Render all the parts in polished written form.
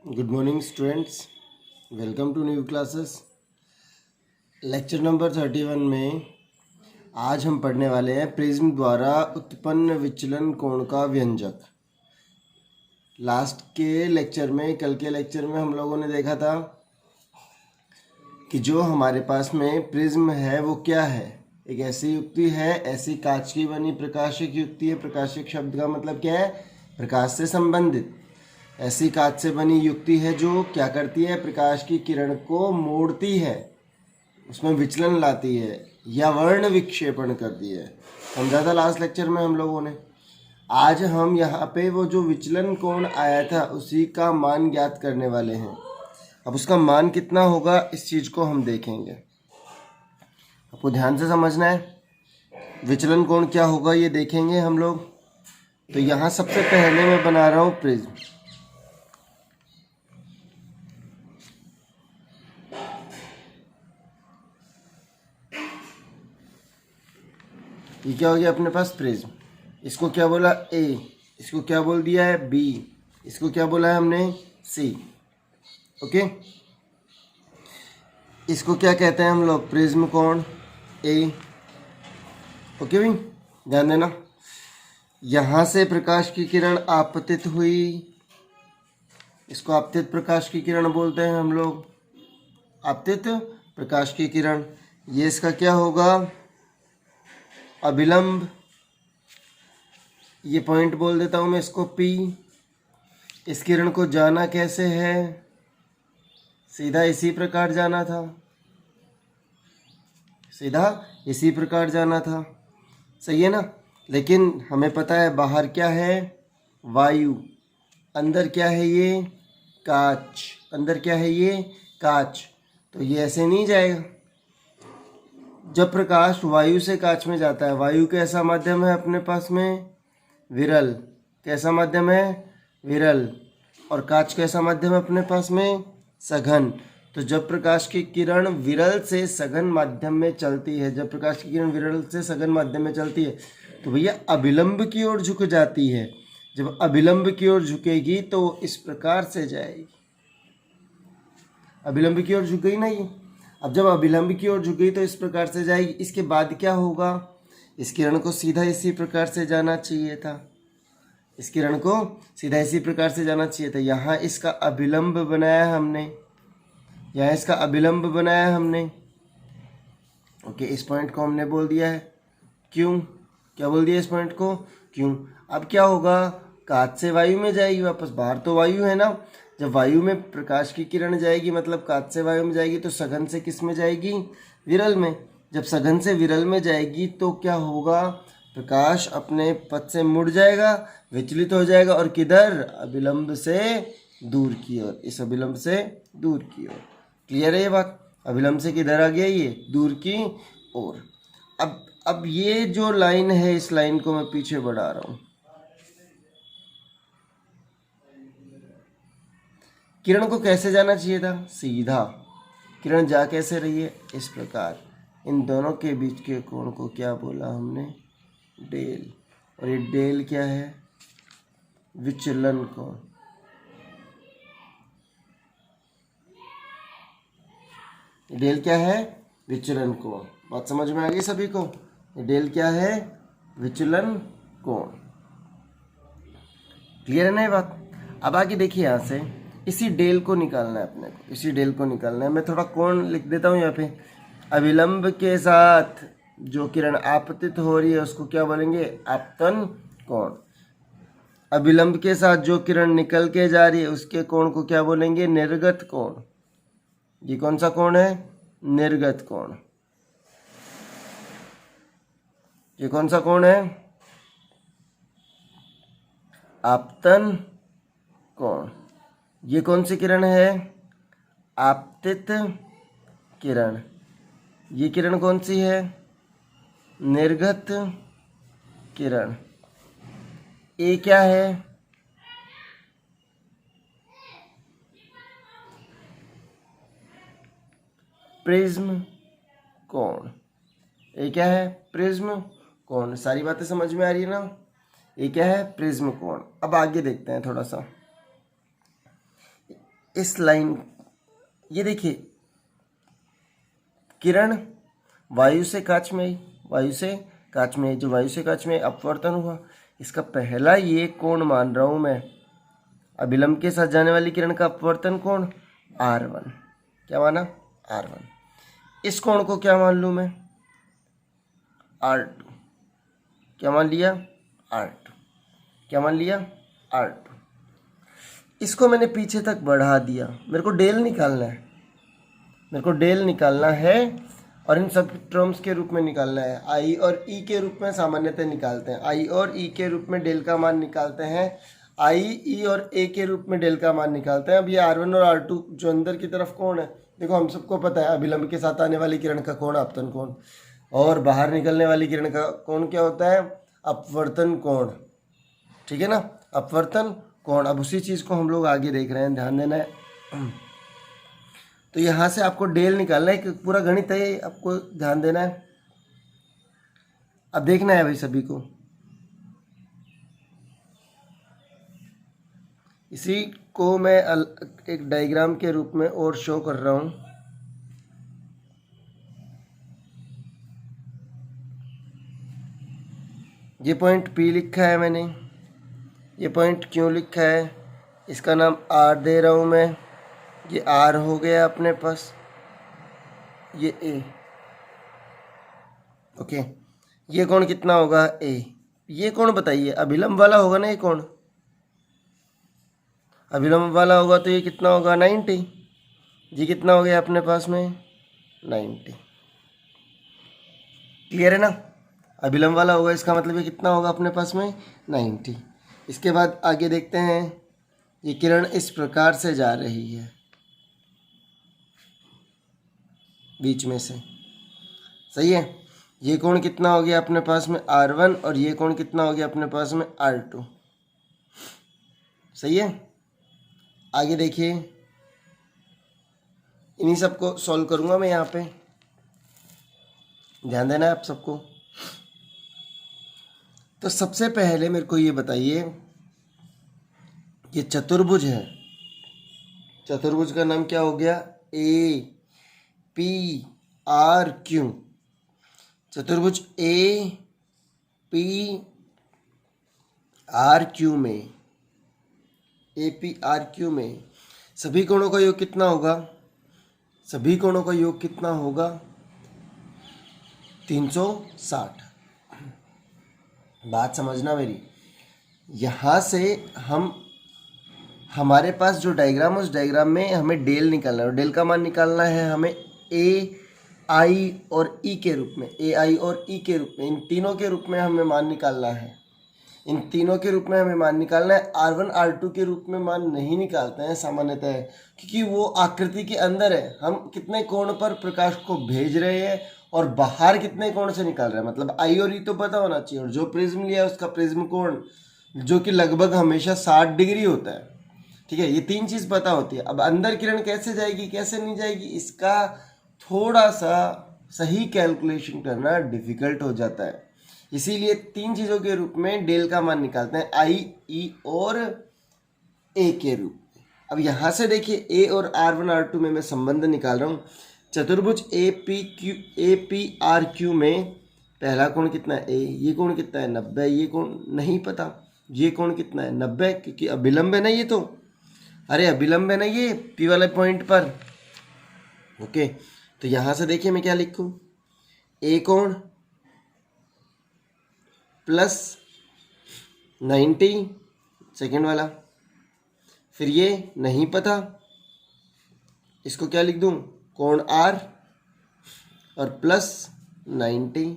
Good morning students, welcome to new classes. Lecture number 31 में आज हम पढ़ने वाले हैं प्रिज्म द्वारा उत्पन्न विचलन कोण का व्यंजक। लास्ट के लेक्चर में, कल के लेक्चर में हम लोगों ने देखा था कि जो हमारे पास में प्रिज्म है वो क्या है। एक ऐसी युक्ति है, ऐसी कांच की बनी प्रकाशिक युक्ति है। प्रकाशिक शब्द का मतलब क्या है? प्रकाश से संबंधित। ऐसी कांच से बनी युक्ति है जो क्या करती है? प्रकाश की किरण को मोड़ती है, उसमें विचलन लाती है या वर्ण विक्षेपण करती है। समझा था लास्ट लेक्चर में हम लोगों ने। आज हम यहाँ पे वो जो विचलन कोण आया था उसी का मान ज्ञात करने वाले हैं। अब उसका मान कितना होगा इस चीज़ को हम देखेंगे। आपको ध्यान से समझना है, विचलन कोण क्या होगा ये देखेंगे हम लोग। तो यहाँ सबसे पहले मैं बना रहा हूँ प्रिज्म। ये क्या हो गया अपने पास? प्रिज्म। इसको क्या बोला? ए। इसको क्या बोल दिया है? बी। इसको क्या बोला है हमने? सी। ओके, इसको क्या कहते हैं हम लोग? प्रिज्म कोण ए। ओके भाई, ध्यान देना। यहाँ से प्रकाश की किरण आपतित हुई, इसको आपतित प्रकाश की किरण बोलते हैं हम लोग। आपतित प्रकाश की किरण, ये इसका क्या होगा? अभिलंब। ये पॉइंट बोल देता हूँ मैं इसको पी। इस किरण को जाना कैसे है? सीधा इसी प्रकार जाना था, सीधा इसी प्रकार जाना था। सही है ना? लेकिन हमें पता है बाहर क्या है? वायु। अंदर क्या है? ये कांच। अंदर क्या है? ये कांच। तो ये ऐसे नहीं जाएगा। जब प्रकाश वायु से कांच में जाता है, वायु कैसा माध्यम है अपने पास में? विरल। कैसा माध्यम है? विरल। और कांच कैसा माध्यम है अपने पास में? सघन। तो जब प्रकाश की किरण विरल से सघन माध्यम में चलती है, जब प्रकाश की किरण विरल से सघन माध्यम में चलती है तो भैया अभिलंब की ओर झुक जाती है। जब अभिलंब की ओर झुकेगी तो इस प्रकार से जाएगी। अभिलंब की ओर झुक गई ना ये। अब जब अभिलंब की ओर झुक गई तो इस प्रकार से जाएगी। इसके बाद क्या होगा? इस किरण को सीधा इसी प्रकार से जाना चाहिए था। इस किरण को सीधा इसी प्रकार से जाना चाहिए था। यहाँ इसका अभिलंब बनाया हमने, यहाँ इसका अभिलंब बनाया हमने। ओके, इस पॉइंट को हमने बोल दिया है क्यों। क्या बोल दिया इस पॉइंट को? क्यों। अब क्या होगा? कांच से वायु में जाएगी वापस। बाहर तो वायु है ना। जब वायु में प्रकाश की किरण जाएगी, मतलब कांच से वायु में जाएगी, तो सघन से किस में जाएगी? विरल में। जब सघन से विरल में जाएगी तो क्या होगा? प्रकाश अपने पथ से मुड़ जाएगा, विचलित हो जाएगा। और किधर? अभिलंब से दूर की ओर। इस अभिलंब से दूर की ओर। क्लियर है ये बात? अभिलंब से किधर आ गया? ये दूर की ओर। अब ये जो लाइन है, इस लाइन को मैं पीछे बढ़ा रहा हूँ। किरण को कैसे जाना चाहिए था? सीधा। किरण जा कैसे रही है? इस प्रकार। इन दोनों के बीच के कोण को क्या बोला हमने? डेल। और ये डेल क्या है? विचलन कोण। डेल क्या है? विचलन कोण। बात समझ में आ गई सभी को? डेल क्या है? विचलन कोण। क्लियर है ना ये बात? अब आगे देखिए, यहाँ से इसी डेल को निकालना है अपने को। इसी डेल को निकालना है। मैं थोड़ा कोण लिख देता हूँ यहाँ पे। अभिलंब के साथ जो किरण आपतित हो रही है उसको क्या बोलेंगे? आपतन कोण। अभिलंब के साथ जो किरण निकल के जा रही है उसके कोण को क्या बोलेंगे? निर्गत कोण। ये कौन सा कोण है? निर्गत कोण। ये कौन सा कोण है? आपतन कोण। ये कौन सी किरण है? आपतित किरण। ये किरण कौन सी है? निर्गत किरण। ए क्या है? प्रिज्म कोण। ये क्या है? प्रिज्म कोण। सारी बातें समझ में आ रही है ना? ये क्या है? प्रिज्म कोण। अब आगे देखते हैं थोड़ा सा। इस लाइन, ये देखिए किरण वायु से कांच में आई, वायु से कांच में, जो वायु से कांच में अपवर्तन हुआ, इसका पहला ये कोण मान रहा हूं मैं, अभिलंब के साथ जाने वाली किरण का अपवर्तन कोण R1, क्या माना R1। इस कोण को क्या मान लूं मैं R2, क्या मान लिया R2, क्या मान लिया R2। इसको मैंने पीछे तक बढ़ा दिया, मेरे को डेल निकालना है, मेरे को डेल निकालना है और इन सब टर्म्स के रूप में निकालना है। आई और ई के रूप में सामान्यतः निकालते हैं, आई और ई के रूप में डेल का मान निकालते हैं, आई ई और ए के रूप में डेल का मान निकालते हैं। अब ये R1 और R2 जो अंदर की तरफ कोण है, देखो हम सबको पता है अभिलंब के साथ आने वाली किरण का कोण आपतन कोण, और बाहर निकलने वाली किरण का कोण क्या होता है अपवर्तन कोण, ठीक है ना, अपवर्तन कोण। अब उसी चीज़ को हम लोग आगे देख रहे हैं, ध्यान देना है। तो यहाँ से आपको डेल निकालना है, पूरा गणित है, आपको ध्यान देना है। अब देखना है भाई सभी को, इसी को मैं एक डायग्राम के रूप में और शो कर रहा हूँ। ये पॉइंट P लिखा है मैंने, ये पॉइंट क्यों लिखा है, इसका नाम R दे रहा हूँ मैं, ये R हो गया अपने पास, ये A, ओके। ये कोण कितना होगा A, ये कोण बताइए अभिलंब वाला होगा ना, ये कोण अभिलंब वाला होगा तो ये कितना होगा 90, जी कितना हो गया अपने पास में 90, क्लियर है ना, अभिलंब वाला होगा इसका मतलब ये कितना होगा अपने पास में 90। इसके बाद आगे देखते हैं, ये किरण इस प्रकार से जा रही है बीच में से, सही है। ये कोण कितना हो गया अपने पास में R1 और ये कोण कितना हो गया अपने पास में R2, सही है। आगे देखिए, इन्हीं सबको सॉल्व करूंगा मैं यहाँ पे, ध्यान देना है आप सबको। तो सबसे पहले मेरे को ये बताइए, ये चतुर्भुज है, चतुर्भुज का नाम क्या हो गया APRQ, चतुर्भुज APRQ में, APRQ में सभी कोणों का योग कितना होगा, सभी कोणों का योग कितना होगा 360। बात समझना मेरी, यहाँ से हमारे पास जो डायग्राम है उस डायग्राम में हमें डेल निकालना है, और डेल का मान निकालना है हमें ए आई और ई के रूप में, ए आई और ई के रूप में, इन तीनों के रूप में हमें मान निकालना है, इन तीनों के रूप में हमें मान निकालना है। R1 R2 के रूप में मान नहीं निकालते हैं सामान्यतः, क्योंकि वो आकृति के अंदर है, हम कितने कोण पर प्रकाश को भेज रहे हैं और बाहर कितने कोण से निकाल रहे हैं, मतलब आई और ई तो पता होना चाहिए, और जो प्रिज्म लिया है उसका प्रिज्म कोण जो कि लगभग हमेशा 60 डिग्री होता है, ठीक है, ये तीन चीज़ पता होती है। अब अंदर किरण कैसे जाएगी कैसे नहीं जाएगी, इसका थोड़ा सा सही कैलकुलेशन करना डिफिकल्ट हो जाता है, इसीलिए तीन चीज़ों के रूप में डेल का मान निकालते हैं, आई ई और ए के रूप में। अब यहाँ से देखिए ए और R1 R2 में मैं संबंध निकाल रहा हूँ। चतुर्भुज APRQ में पहला कोण कितना है ए, ये कोण कितना है 90, ये कोण नहीं पता, ये कोण कितना है 90, क्योंकि अभिलंब है ना ये, तो अरे अभिलंब है ना ये P वाले पॉइंट पर, ओके। तो यहाँ से देखिए मैं क्या लिखूँ, ए कोण प्लस 90 सेकेंड वाला, फिर ये नहीं पता, इसको क्या लिख दूँ कोण R और प्लस 90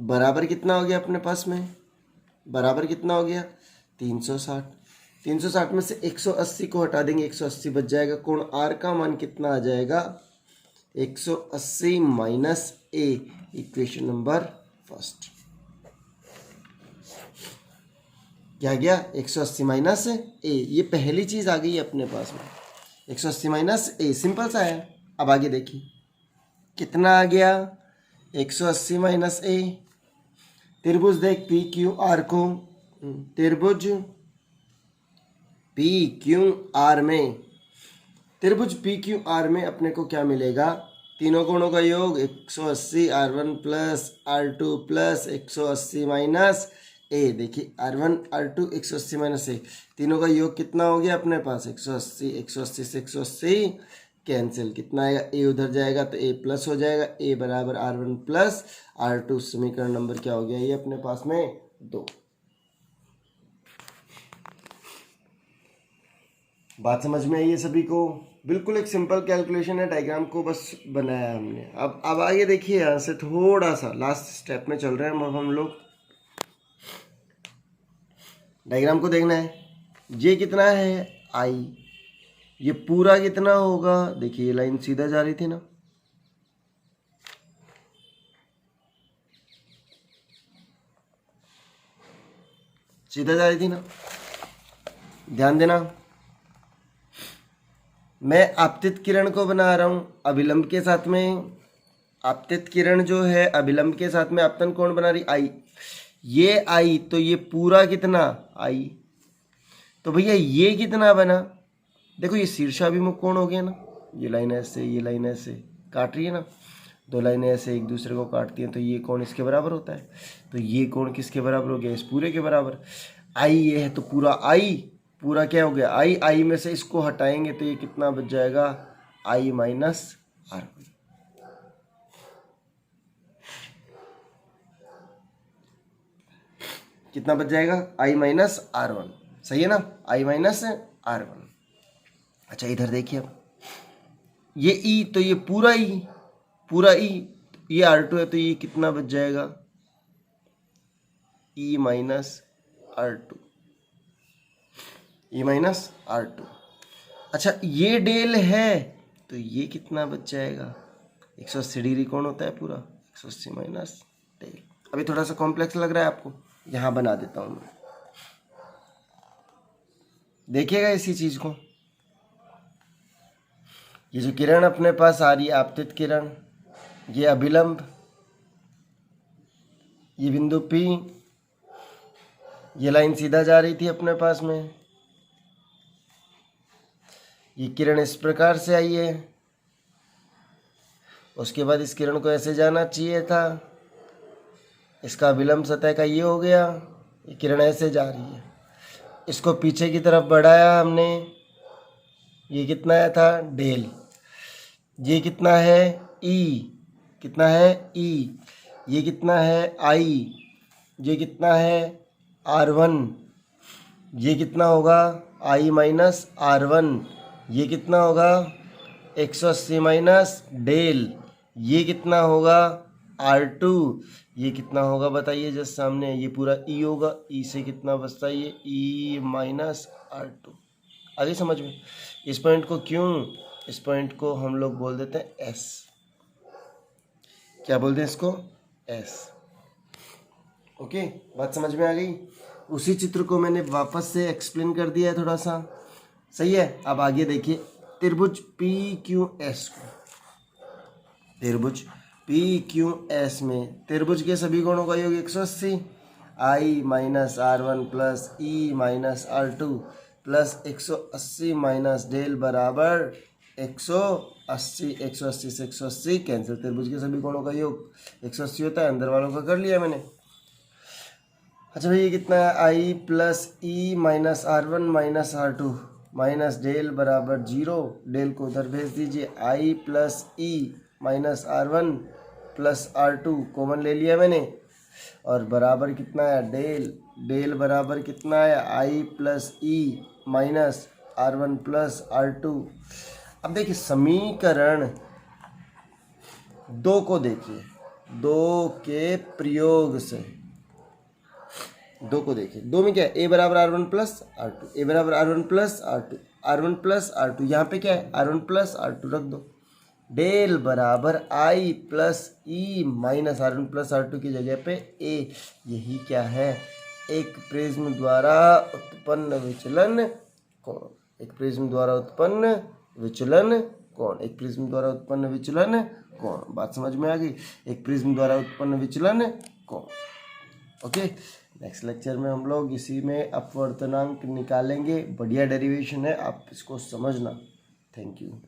बराबर कितना हो गया अपने पास में, बराबर कितना हो गया 360। 360 में से 180 को हटा देंगे, 180 बच जाएगा, कोण R का मान कितना आ जाएगा 180 minus A, equation number first. क्या गया 180 माइनस A, ये पहली चीज़ आ गई अपने पास में, 180 माइनस A, सिंपल सा है। अब आगे देखिए कितना आ गया 180 माइनस A, त्रिभुज देख पी क्यू आर को, त्रिभुज पी क्यू आर में त्रिभुज पी क्यू आर में अपने को क्या मिलेगा, तीनों कोणों का योग 180 R1 plus R2 plus 180 minus ए। देखिए R1 R2 180 माइनस ए, तीनों का योग कितना हो गया अपने पास 180, 180 से 180 कैंसिल, कितना आएगा ए उधर जाएगा तो ए प्लस हो जाएगा, ए बराबर R1 प्लस R2। समीकरण नंबर क्या हो गया ये अपने पास में 2। बात समझ में आई है सभी को? बिल्कुल एक सिंपल कैलकुलेशन है, डायग्राम को बस बनाया हमने। अब आगे देखिए, यहाँ से थोड़ा सा लास्ट स्टेप में चल रहे हैं अब हम लोग। डायग्राम को देखना है, ये कितना है आई, ये पूरा कितना होगा, देखिए ये लाइन सीधा जा रही थी ना, सीधा जा रही थी ना, ध्यान देना। मैं आपतित किरण को बना रहा हूं अभिलंब के साथ में, आपतित किरण जो है अभिलंब के साथ में आपतन कोण बना रही आई, ये आई तो ये पूरा कितना आई, तो भैया ये कितना बना, देखो ये शीर्षाभिमुख कोण हो गया ना, ये लाइन ऐसे ये लाइन ऐसे काट रही है ना, दो लाइनें ऐसे एक दूसरे को काटती हैं तो ये कोण इसके बराबर होता है, तो ये कोण किसके बराबर हो गया, इस पूरे के बराबर। आई ये है तो पूरा आई, पूरा क्या हो गया आई, आई में से इसको हटाएंगे तो ये कितना बच जाएगा आई माइनस R1। कितना बच जाएगा आई माइनस R1, सही है ना, आई माइनस R1। अच्छा इधर देखिए, अब ये ई तो ये पूरा ई, पूरा ई, ये R2 है तो ये कितना बच जाएगा ई माइनस R2, ई माइनस R2। अच्छा ये डेल है तो ये कितना बच जाएगा, 180 डिग्री कौन होता है पूरा, 180 माइनस डेल। अभी थोड़ा सा कॉम्प्लेक्स लग रहा है आपको, यहाँ बना देता हूँ मैं, देखिएगा इसी चीज को। ये जो किरण अपने पास आ रही है आपतित किरण, ये अभिलंब, ये बिंदु P, ये लाइन सीधा जा रही थी अपने पास में, ये किरण इस प्रकार से आई है, उसके बाद इस किरण को ऐसे जाना चाहिए था, इसका अभिलंब सतह का ये हो गया, ये किरण ऐसे जा रही है, इसको पीछे की तरफ बढ़ाया हमने, ये कितना आया था डेल, ये कितना है ई, कितना है ई, ये कितना है आई, ये कितना है R1, ये कितना होगा आई माइनस R1, ये कितना होगा 180 माइनस डेल, ये कितना होगा R2, ये कितना होगा बताइए, जस्ट सामने ये पूरा ई होगा, ई से कितना बचता है ये ई माइनस R2। आगे समझ में, इस पॉइंट को क्यों, इस पॉइंट को हम लोग बोल देते हैं S, क्या बोलते हैं इसको S। ओके बात समझ में आ गई, उसी चित्र को मैंने वापस से एक्सप्लेन कर दिया है थोड़ा सा, सही है। अब आगे देखिए त्रिभुज PQS को, त्रिभुज PQS में त्रिभुज के सभी कोणों का योग 180, I minus R1 plus E minus R2 plus 180 minus del बराबर 180, 180 से 180 कैंसिल, त्रिभुज के सभी कोणों का योग 180 होता है, अंदर वालों का कर लिया मैंने। अच्छा भाई ये कितना है I plus E minus R1 minus R2 minus del बराबर 0, डेल को उधर भेज दीजिए, I plus E minus R1 plus R2 common ले लिया मैंने, और बराबर कितना है डेल, डेल बराबर कितना है I plus E minus R1 plus R2। अब देखिए समीकरण 2 को देखिए, 2 के प्रयोग से, 2 को देखिए, 2 में क्या है a बराबर R1 प्लस R2, a बराबर R1 plus R2, R1 plus R2, यहाँ पे क्या है R1 प्लस R2 रख दो, डेल बराबर I plus E minus R1 plus R2 की जगह पे a, यही क्या है एक प्रिज्म द्वारा उत्पन्न विचलन कोण, एक प्रिज्म द्वारा उत्पन्न विचलन कोण, एक प्रिज्म द्वारा उत्पन्न विचलन कोण। बात समझ में आ गई, एक प्रिज्म द्वारा उत्पन्न विचलन कोण। ओके नेक्स्ट लेक्चर में हम लोग इसी में अपवर्तनांक निकालेंगे, बढ़िया डेरिवेशन है, आप इसको समझना। Thank you.